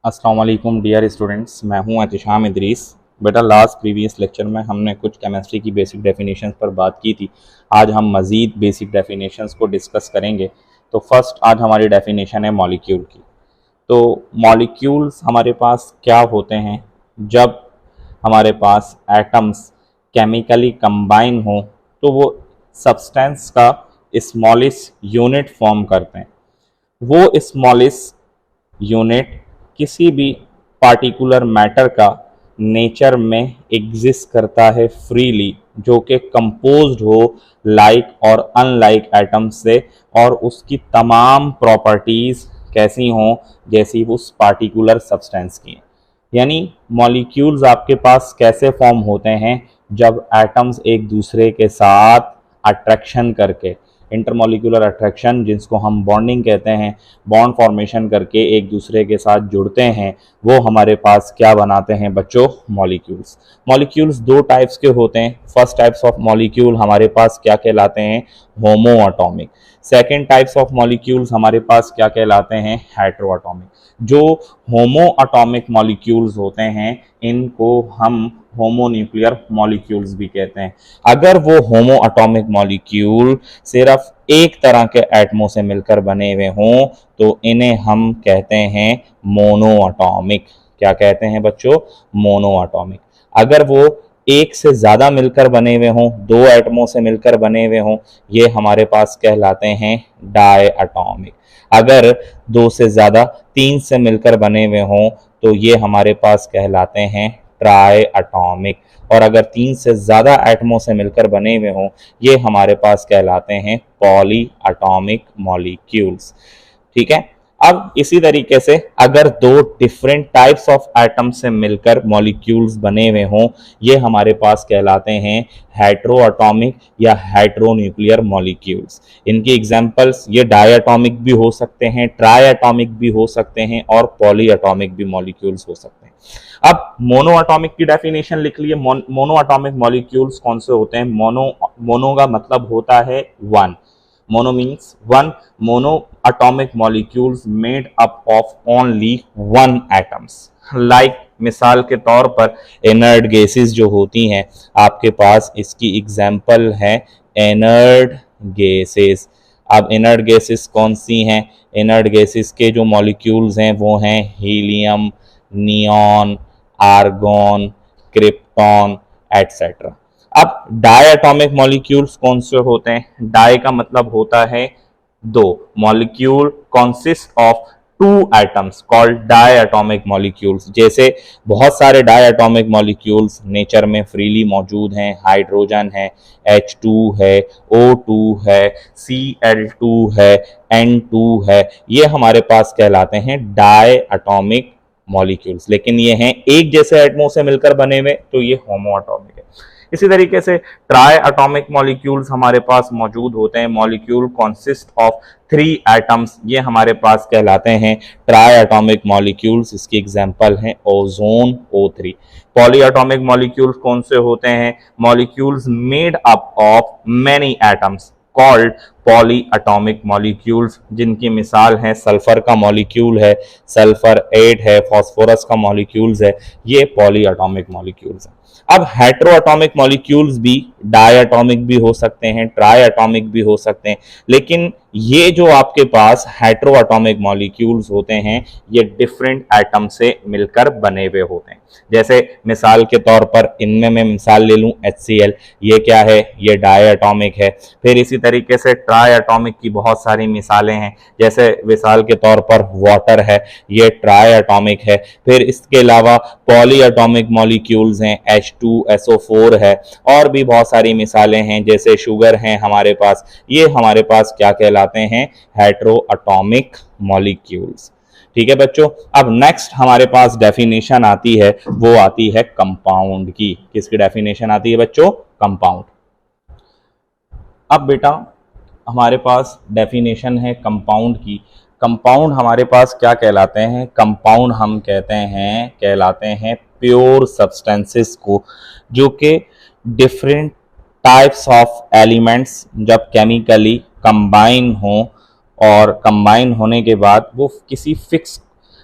अस्सलाम वालेकुम dear students, मैं हूं एहतिशाम इदरीस। बेटा लास्ट प्रीवियस लेक्चर में हमने कुछ केमिस्ट्री की बेसिक डेफिनेशंस पर बात की थी। आज हम मज़ीद बेसिक डेफिनेशंस को डिस्कस करेंगे। तो फर्स्ट आज हमारी डेफिनेशन है मॉलिक्यूल की। तो मॉलिक्यूल्स हमारे पास क्या होते हैं? जब हमारे पास एटम्स केमिकली कंबाइन हो तो वो सब्सटेंस का स्मॉलेस्ट यूनिट फॉर्म करते हैं। वो स्मॉलेस्ट यूनिट किसी भी पार्टिकुलर मैटर का नेचर में एग्जिस्ट करता है फ्रीली, जो कि कंपोज्ड हो लाइक और अनलाइक एटम्स से, और उसकी तमाम प्रॉपर्टीज कैसी हों जैसी उस पार्टिकुलर सब्सटेंस की। यानी मॉलिक्यूल्स आपके पास कैसे फॉर्म होते हैं? जब एटम्स एक दूसरे के साथ अट्रैक्शन करके, इंटरमॉलिक्यूलर अट्रैक्शन जिसको हम बॉन्डिंग कहते हैं, बॉन्ड फॉर्मेशन करके एक दूसरे के साथ जुड़ते हैं, वो हमारे पास क्या बनाते हैं बच्चों? मॉलिक्यूल्स। मॉलिक्यूल्स दो टाइप्स के होते हैं। फर्स्ट टाइप्स ऑफ मॉलिक्यूल हमारे पास क्या कहलाते हैं? होमो atomic. Second types of molecules हमारे पास क्या कहलाते हैं? Hetero atomic. जो होमो एटॉमिक मॉलिक्यूल्स होते हैं इनको हम होमोन्यूक्लियर मॉलिक्यूल्स भी कहते हैं। अगर वो होमो एटॉमिक मॉलिक्यूल सिर्फ एक तरह के एटमों से मिलकर बने हुए हों तो इन्हें हम कहते हैं मोनो एटॉमिक। क्या कहते हैं बच्चों? Mono atomic. अगर वो एक से ज्यादा मिलकर बने हुए हों, दो एटमों से मिलकर बने हुए हों, ये हमारे पास कहलाते हैं डाई एटॉमिक। अगर दो से ज्यादा, तीन से मिलकर बने हुए हों तो ये हमारे पास कहलाते हैं ट्राई एटॉमिक। और अगर तीन से ज्यादा एटमों से मिलकर बने हुए हों ये हमारे पास कहलाते हैं पॉली एटॉमिक मॉलिक्यूल्स। ठीक है। अब इसी तरीके से अगर दो डिफरेंट टाइप्स ऑफ एटम से मिलकर मॉलिक्यूल्स बने हुए हों ये हमारे पास कहलाते हैं हेटेरो एटॉमिक या हेटेरोन्यूक्लियर मॉलिक्यूल्स। इनकी एग्जांपल्स ये डाई एटॉमिक भी हो सकते हैं, ट्राई एटॉमिक भी हो सकते हैं और पॉली एटॉमिक भी मॉलिक्यूल्स हो सकते हैं। अब मोनो एटॉमिक की डेफिनेशन लिख लिए। मोनो एटॉमिक मॉलिक्यूल्स कौन से होते हैं? मोनो का मतलब होता है one. Mono means one. Mono atomic molecules made up of only one atoms। Like मिसाल के तौर पर इनर्ट गैसेस जो होती हैं आपके पास, इसकी एग्जांपल है इनर्ट गैसेस। अब इनर्ट गैसेस कौन सी हैं? इनर्ट गैसेस के जो मॉलिक्यूल्स हैं वो हैं helium, neon, argon, krypton etcetera. अब डाई एटॉमिक मॉलिक्यूल्स कौन से होते हैं? डाई का मतलब होता है दो। Molecule consist of two atoms called diatomic molecules. जैसे बहुत सारे डाई एटॉमिक मॉलिक्यूल्स नेचर में फ्रीली मौजूद हैं। हाइड्रोजन है, H2 है, O2 है, Cl2 है, N2 है, ये हमारे पास कहलाते हैं डाई एटॉमिक मॉलिक्यूल्स। लेकिन ये हैं एक जैसे एटमों से मिलकर बने हुए तो ये होमो एटॉमिक है। इसी तरीके से ट्राई एटॉमिक मॉलिक्यूल्स हमारे पास मौजूद होते हैं। Molecule consist of three atoms, ये हमारे पास कहलाते हैं ट्राई एटॉमिक मॉलिक्यूल्स। इसकी एग्जांपल हैं ozone, O3। Poly atomic molecules कौन से होते हैं? Molecules made up of many atoms called poly atomic molecules, जिनकी मिसाल है सल्फर का मॉलिक्यूल है, सल्फर 8 है, फास्फोरस का मॉलिक्यूल्स है, ये पॉली एटॉमिक मॉलिक्यूल्स हैं। अब हेटेरो एटॉमिक मॉलिक्यूल्स भी डाई एटॉमिक भी हो सकते हैं, ट्राई एटॉमिक भी हो सकते हैं। लेकिन ये जो आपके पास हेटेरो एटॉमिक मॉलिक्यूल्स होते हैं ये डिफरेंट एटम से मिलकर बने हुए होते हैं। जैसे मिसाल के तौर पर इनमें मैं मिसाल ले लूं HCl, ये क्या है? ये डाई एटॉमिक है। फिर इसी तरीके से ट्राई एटॉमिक की बहुत सारी मिसालें हैं। जैसे मिसाल के तौर पर वाटर है, ये ट्राई एटॉमिक है। फिर इसके अलावा पॉली एटॉमिक मॉलिक्यूल्स हैं, H2SO4 है, और भी बहुत सारी मिसालें हैं। जैसे शुगर हैं हमारे पास, ये हमारे पास क्या कहलाते हैं? Hetero atomic molecules. ठीक है बच्चों। अब नेक्स्ट हमारे पास डेफिनेशन आती है, वो आती है कंपाउंड की। किसकी डेफिनेशन आती है बच्चों? कंपाउंड। अब बेटा हमारे पास डेफिनेशन है कंपाउंड की। कंपाउंड हमारे पास क्या कहलाते हैं? कंपाउंड हम कहलाते हैं प्योर सब्सटेंसेस को, जो कि डिफरेंट टाइप्स ऑफ एलिमेंट्स जब केमिकली कंबाइन हो और कंबाइन होने के बाद वो किसी फिक्स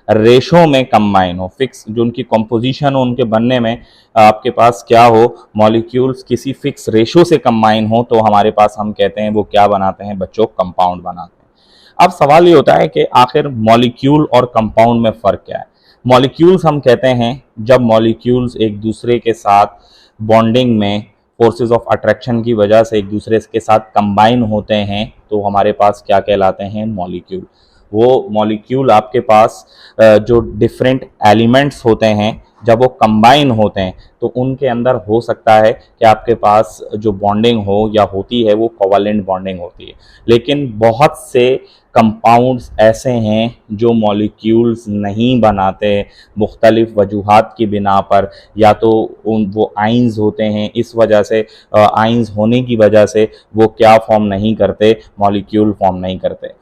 रेशो में कंबाइन हो, फिक्स जो उनकी कॉम्पोजिशन हो, उनके बनने में आपके पास क्या हो, मॉलिक्यूल्स किसी फिक्स रेशो से कंबाइन हो, तो हमारे पास हम कहते हैं वो क्या बनाते हैं बच्चों, कंपाउंड बनाते हैं। अब सवाल ये होता है कि आखिर मॉलिक्यूल और कंपाउंड में फ़र्क क्या है। मॉलिक्यूल्स हम कहते हैं जब मॉलिक्यूल्स एक दूसरे के साथ बॉन्डिंग में फोर्सेस ऑफ अट्रैक्शन की वजह से एक दूसरे के साथ कंबाइन होते हैं तो हमारे पास क्या कहलाते हैं, मॉलिक्यूल। वो मॉलिक्यूल आपके पास जो डिफरेंट एलिमेंट्स होते हैं जब वो कंबाइन होते हैं तो उनके अंदर हो सकता है कि आपके पास जो बॉन्डिंग हो या होती है वो कोवैलेंट बॉन्डिंग होती है, लेकिन बहुत से कंपाउंड्स ऐसे हैं जो मॉलिक्यूल्स नहीं बनाते मुख्तलिफ वजूहात की बिना पर, या तो वो आइंस होते हैं, इस वजह से आइंस होने की वजह से वो क्या फॉर्म नहीं करते, मॉलिक्यूल फॉर्म नहीं करते,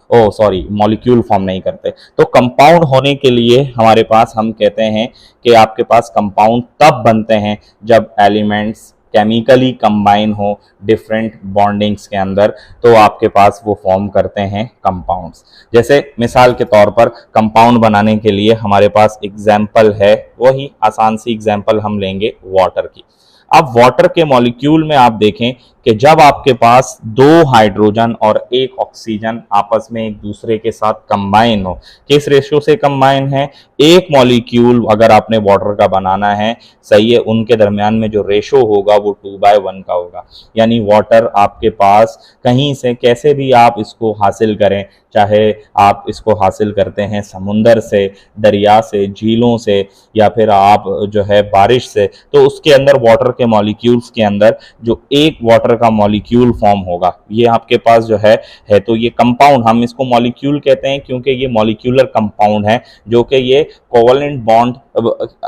मॉलिक्यूल फॉर्म नहीं करते। तो कंपाउंड होने के लिए हमारे पास हम कहते हैं कि आपके पास कंपाउंड तब बनते हैं जब एलिमेंट्स केमिकली कंबाइन हो डिफरेंट बॉन्डिंग्स के अंदर, तो आपके पास वो फॉर्म करते हैं कंपाउंड्स। जैसे मिसाल के तौर पर कंपाउंड बनाने के लिए हमारे पास एग्जाम्पल है, वही आसान सी एग्जाम्पल हम लेंगे वाटर की। अब वाटर के मॉलिक्यूल में आप देखें कि जब आपके पास 2 हाइड्रोजन और 1 ऑक्सीजन आपस में एक दूसरे के साथ कंबाइन हो, किस रेशियो से कंबाइन है, एक मॉलिक्यूल अगर आपने वाटर का बनाना है, सही है, उनके दरमियान में जो रेशो होगा वो 2/1 का होगा। यानी वाटर आपके पास कहीं से कैसे भी आप इसको हासिल करें, चाहे आप इसको हासिल करते हैं समुंदर से, दरिया से, झीलों से, या फिर आप जो है बारिश से, तो उसके अंदर वाटर के मॉलिक्यूल्स के अंदर जो एक वाटर का मॉलिक्यूल फॉर्म होगा, ये आपके पास जो है तो ये कंपाउंड, हम इसको मॉलिक्यूल कहते हैं क्योंकि ये मॉलिक्यूलर कंपाउंड है, जो कि ये कोवैलेंट बॉन्ड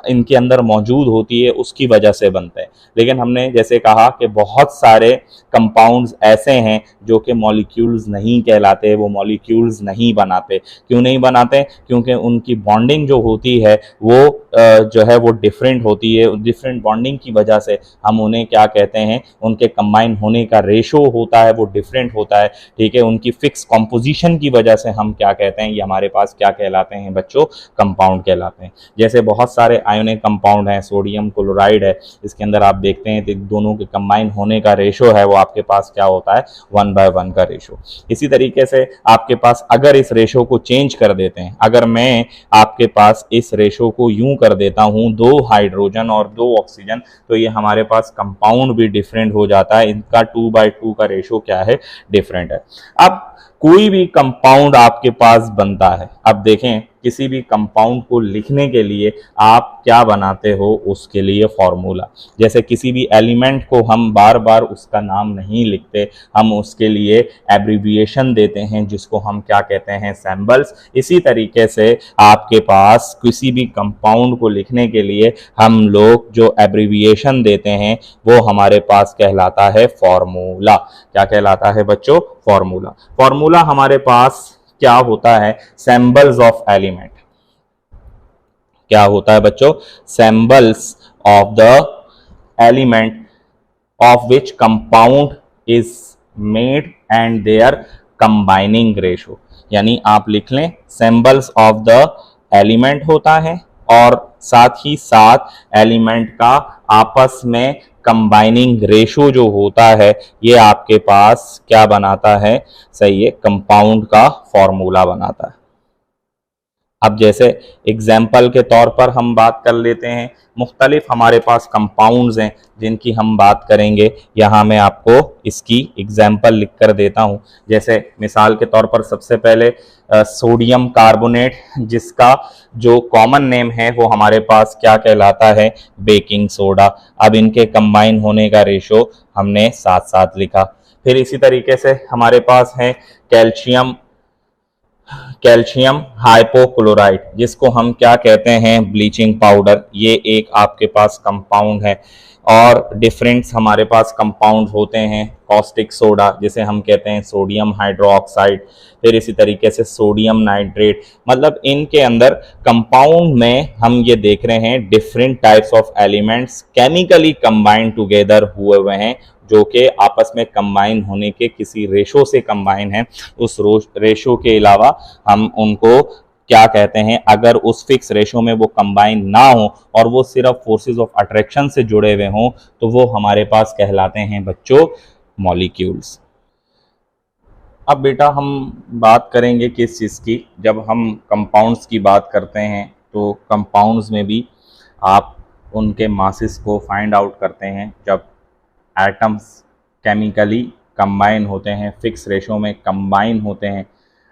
इनके अंदर मौजूद होती है उसकी वजह से बनते हैं। लेकिन हमने जैसे कहा कि बहुत सारे कंपाउंड्स ऐसे हैं जो कि मॉलिक्यूल्स नहीं कहलाते, वो मॉलिक्यूल्स नहीं बनाते। क्यों नहीं बनाते? क्योंकि उनकी बॉन्डिंग जो होती है वो जो है वो डिफरेंट होती है। डिफरेंट बॉन्डिंग की वजह से हम उन्हें क्या कहते हैं, उनके कंबाइन होने का रेशो होता है वो डिफरेंट होता है, ठीक है। उनकी फिक्स कॉम्पोजिशन की वजह से हम क्या कहते हैं, ये हमारे पास क्या कहलाते हैं बच्चों, कंपाउंड कहलाते हैं। जैसे बहुत सारे आयोनिक कंपाउंड हैं, सोडियम क्लोराइड है, इसके अंदर आप देखते हैं तो दोनों के कंबाइन होने का रेशो है वो आपके पास क्या होता है, 1/1 का रेशो। इसी तरीके से आपके पास अगर इस रेशो को चेंज कर देते हैं, अगर मैं आपके पास इस रेशो को यूं कर देता हूं 2 हाइड्रोजन और 2 ऑक्सीजन, तो ये हमारे पास कंपाउंड भी डिफरेंट हो जाता है, इनका 2/2 का रेशो क्या है, डिफरेंट है। अब कोई भी कंपाउंड आपके पास बनता है, अब देखें किसी भी कंपाउंड को लिखने के लिए आप क्या बनाते हो, उसके लिए फॉर्मूला। जैसे किसी भी एलिमेंट को हम बार बार उसका नाम नहीं लिखते, हम उसके लिए एब्रिविएशन देते हैं जिसको हम क्या कहते हैं, सिंबल्स। इसी तरीके से आपके पास किसी भी कंपाउंड को लिखने के लिए हम लोग जो एब्रिविएशन देते हैं वो हमारे पास कहलाता है फॉर्मूला। क्या कहलाता है बच्चों, फॉर्मूला। फॉर्मूला हमारे पास क्या होता है, सिंबल्स ऑफ एलिमेंट। क्या होता है बच्चों, symbols of the element of which compound is made and their combining ratio. यानी आप लिख लें सिंबल्स ऑफ द एलिमेंट होता है और साथ ही साथ एलिमेंट का आपस में कंबाइनिंग रेशो जो होता है ये आपके पास क्या बनाता है, सही है, कंपाउंड का फॉर्मूला बनाता है। अब जैसे एग्जाम्पल के तौर पर हम बात कर लेते हैं, मुख्तलिफ हमारे पास कंपाउंड्स हैं जिनकी हम बात करेंगे। यहाँ मैं आपको इसकी एग्जाम्पल लिख कर देता हूँ। जैसे मिसाल के तौर पर सबसे पहले सोडियम कार्बोनेट, जिसका जो कॉमन नेम है वो हमारे पास क्या कहलाता है, बेकिंग सोडा। अब इनके कंबाइन होने का रेशो हमने 7/7 लिखा। फिर इसी तरीके से हमारे पास है कैल्शियम हाइपोक्लोराइड, जिसको हम क्या कहते हैं, ब्लीचिंग पाउडर। ये एक आपके पास कंपाउंड है। और डिफरेंट हमारे पास कंपाउंड होते हैं, कॉस्टिक सोडा जिसे हम कहते हैं सोडियम हाइड्रोक्साइड। फिर इसी तरीके से सोडियम नाइट्रेट। मतलब इनके अंदर कंपाउंड में हम ये देख रहे हैं different types of elements chemically combined together हुए हुए हैं, जो कि आपस में कंबाइन होने के किसी रेशो से कंबाइन है। उस रेशो के अलावा हम उनको क्या कहते हैं, अगर उस फिक्स रेशो में वो कंबाइन ना हो और वो सिर्फ फोर्सेस ऑफ अट्रैक्शन से जुड़े हुए हों तो वो हमारे पास कहलाते हैं बच्चों मॉलिक्यूल्स। अब बेटा हम बात करेंगे किस चीज़ की, जब हम कंपाउंड्स की बात करते हैं तो कंपाउंड्स में भी आप उनके मासेस को फाइंड आउट करते हैं। जब एटम्स केमिकली कंबाइन होते हैं, फिक्स रेशो में कंबाइन होते हैं,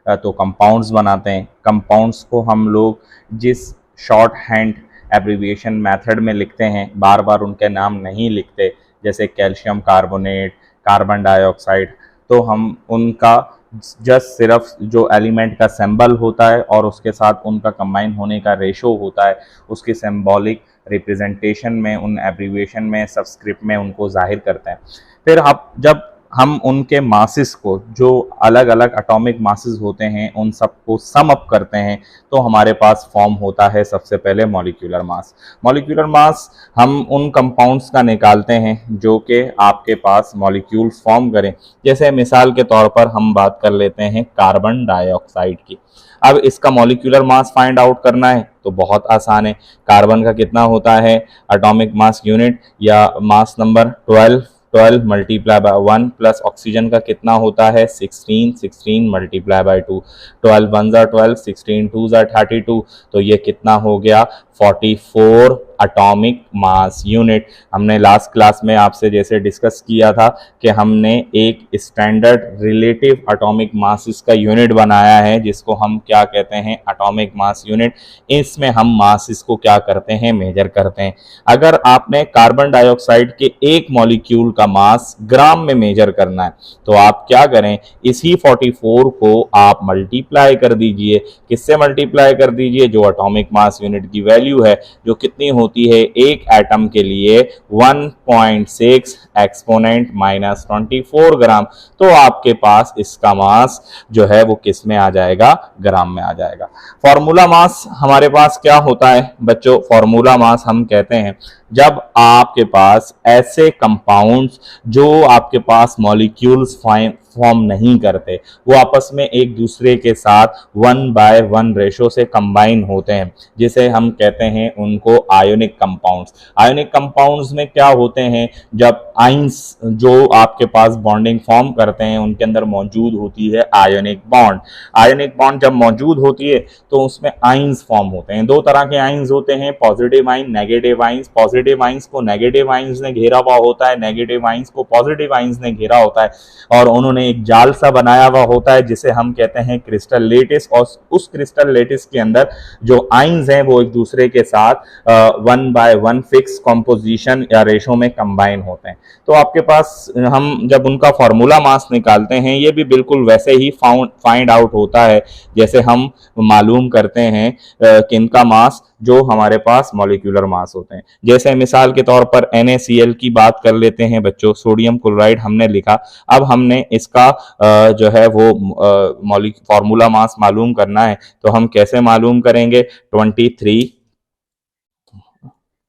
तो कंपाउंड्स बनाते हैं। कंपाउंड्स को हम लोग जिस शॉर्ट हैंड एब्रीविएशन मेथड में लिखते हैं, बार बार उनके नाम नहीं लिखते, जैसे कैल्शियम कार्बोनेट, कार्बन डाइऑक्साइड, तो हम उनका जस्ट सिर्फ जो एलिमेंट का सिंबल होता है और उसके साथ उनका कंबाइन होने का रेशो होता है, उसकी सिंबॉलिक रिप्रेजेंटेशन में, उन एब्रीविएशन में, सबस्क्रिप्ट में उनको जाहिर करते हैं। फिर आप जब हम उनके मासेस को, जो अलग अलग एटॉमिक मासेस होते हैं, उन सबको सम अप करते हैं तो हमारे पास फॉर्म होता है सबसे पहले मॉलिक्यूलर मास। मॉलिक्यूलर मास हम उन कंपाउंड्स का निकालते हैं जो कि आपके पास मॉलिक्यूल्स फॉर्म करें। जैसे मिसाल के तौर पर हम बात कर लेते हैं कार्बन डाइऑक्साइड की। अब इसका मॉलिक्यूलर मास फाइंड आउट करना है तो बहुत आसान है। कार्बन का कितना होता है एटॉमिक मास यूनिट या mass number 12 multiply by 1 plus oxygen का कितना होता है 16 मल्टीप्लाई बाय 2, 12 1 ज़ा 12, 16 2 ज़ा 32, तो ये कितना हो गया 44 एटॉमिक मास यूनिट। हमने लास्ट क्लास में आपसे जैसे डिस्कस किया था कि हमने एक स्टैंडर्ड रिलेटिव एटॉमिक मासेस का यूनिट बनाया है जिसको हम क्या कहते हैं एटॉमिक मास यूनिट। इसमें हम मासेस को क्या करते हैं मेजर करते हैं। अगर आपने कार्बन डाइऑक्साइड के एक मॉलिक्यूल का मास ग्राम में मेजर करना है तो आप क्या करें, इसी 44 को आप मल्टीप्लाई कर दीजिए। किससे मल्टीप्लाई कर दीजिए, जो एटॉमिक मास यूनिट की वैल्यू है, जो कितनी होती है एक एटम के लिए 1.6 एक्सपोनेंट माइनस 24 ग्राम। तो आपके पास इसका मास जो है वो किस में आ जाएगा, ग्राम में आ जाएगा। फॉर्मूला मास हमारे पास क्या होता है बच्चों, फॉर्मूला मास हम कहते हैं जब आपके पास ऐसे कंपाउंड्स जो आपके पास मॉलिक्यूल्स फॉर्म नहीं करते, वो आपस में एक दूसरे के साथ 1/1 रेशो से कंबाइन होते हैं, जिसे हम कहते हैं उनको आयोनिक कंपाउंड्स। आयोनिक कंपाउंड्स में क्या होते हैं, जब आइंस जो आपके पास बॉन्डिंग फॉर्म करते हैं उनके अंदर मौजूद होती है आयोनिक बॉन्ड। आयोनिक बॉन्ड जब मौजूद होती है तो उसमें आइंस फॉर्म होते हैं। दो तरह के आइंस होते हैं, positive ion, negative ions. Positive ions को नेगेटिव आइंस ने घेरा हुआ होता है, नेगेटिव आइंस को पॉजिटिव आइंस ने घेरा होता है, और उन्होंने एक जाल सा बनाया हुआ होता है जिसे हम कहते हैं क्रिस्टल लेटिस। और उस क्रिस्टल लेटिस के अंदर जो आइंस हैं वो एक दूसरे के साथ 1/1 फिक्स कॉम्पोजिशन या रेशो में कंबाइन होते हैं। तो आपके पास हम जब उनका फॉर्मूला मास निकालते हैं ये भी बिल्कुल वैसे ही फाइंड आउट होता है जैसे हम मालूम करते हैं किनका मास, जो हमारे पास मॉलिक्यूलर मास होते हैं। जैसे मिसाल के तौर पर NaCl की बात कर लेते हैं बच्चों, सोडियम क्लोराइड हमने लिखा। अब हमने इसका जो है वो फॉर्मूला मास मालूम करना है तो हम कैसे मालूम करेंगे, 23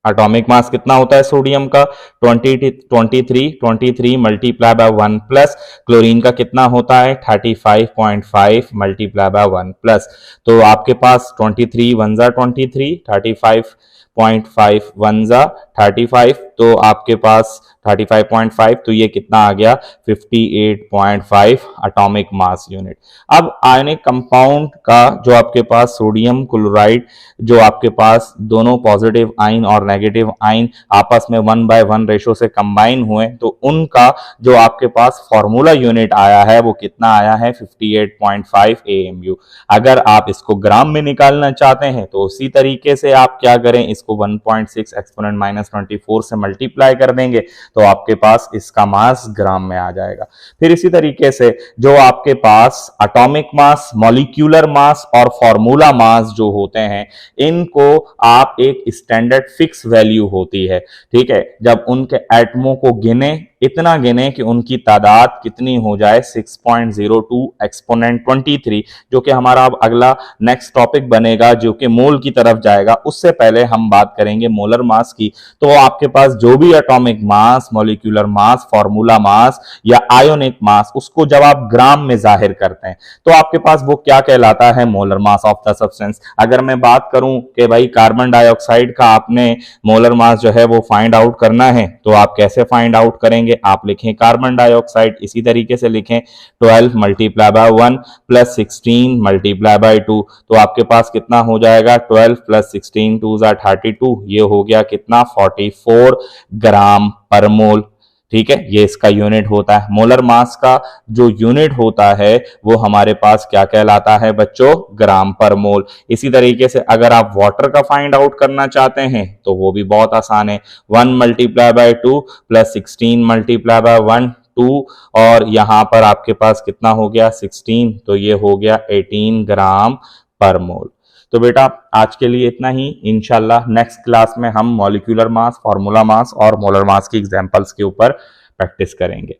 एटॉमिक मास कितना होता है सोडियम का 23 मल्टीप्लाई बाय 1 प्लस क्लोरीन का कितना होता है 35.5 मल्टीप्लाई बाय 1 प्लस। तो आपके पास 23 1 ज़ा 23, 35.5 1 ज़ा 35, तो आपके पास 35.5, तो ये कितना आ गया 58.5 एटॉमिक मास यूनिट। अब आयनिक कंपाउंड का जो आपके पास सोडियम क्लोराइड, जो आपके पास दोनों पॉजिटिव आइन और नेगेटिव आइन आपस में 1/1 रेशो से कंबाइन हुए, तो उनका जो आपके पास फॉर्मूला यूनिट आया है वो कितना आया है 58.5 AMU। अगर आप इसको ग्राम में निकालना चाहते हैं तो उसी तरीके से आप क्या करें, इसको 1.6 एक्सपोनेंट माइनस 24 से मल्टीप्लाई कर देंगे तो आपके पास इसका मास ग्राम में आ जाएगा। फिर इसी तरीके से जो आपके पास एटॉमिक मास, मॉलिक्यूलर मास और फॉर्मूला मास जो होते हैं, इनको आप एक स्टैंडर्ड फिक्स वैल्यू होती है, ठीक है, जब उनके एटमों को गिने, इतना गिने कि उनकी तादाद कितनी हो जाए 6.02 एक्सपोनेंट 23, जो कि हमारा अब अगला नेक्स्ट टॉपिक बनेगा जो कि मोल की तरफ जाएगा। उससे पहले हम बात करेंगे मोलर मास की, तो आपके पास जो भी atomic mass, molecular mass, formula mass या आयोनिक मास, उसको जब आप ग्राम में जाहिर करते हैं तो आपके पास वो क्या कहलाता है, molar mass of the substance. अगर मैं बात करूं कि भाई कार्बन डाइऑक्साइड का आपने मोलर मास जो है वो फाइंड आउट करना है, तो आप कैसे फाइंड आउट करेंगे, आप लिखें कार्बन डाइऑक्साइड, इसी तरीके से लिखें 12 multiply by 1 plus 16 multiply by 2, तो आपके पास कितना हो जाएगा, 12 प्लस 16 2 ज़ा 32, ये हो गया कितना, 44 ग्राम पर मोल। ठीक है, ये इसका यूनिट होता है। मोलर मास का जो यूनिट होता है वो हमारे पास क्या कहलाता है बच्चों, ग्राम पर मोल। इसी तरीके से अगर आप वाटर का फाइंड आउट करना चाहते हैं तो वो भी बहुत आसान है, 1 multiply by 2 plus 16 multiply by 1 2, और यहां पर आपके पास कितना हो गया 16, तो ये हो गया 18 ग्राम पर मोल। तो बेटा आज के लिए इतना ही, इंशाल्लाह नेक्स्ट क्लास में हम मॉलिक्यूलर मास, फार्मूला मास और मोलर मास की एग्जांपल्स के ऊपर प्रैक्टिस करेंगे।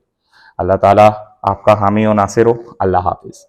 अल्लाह ताला आपका हामी और नासिर हो। अल्लाह हाफिज।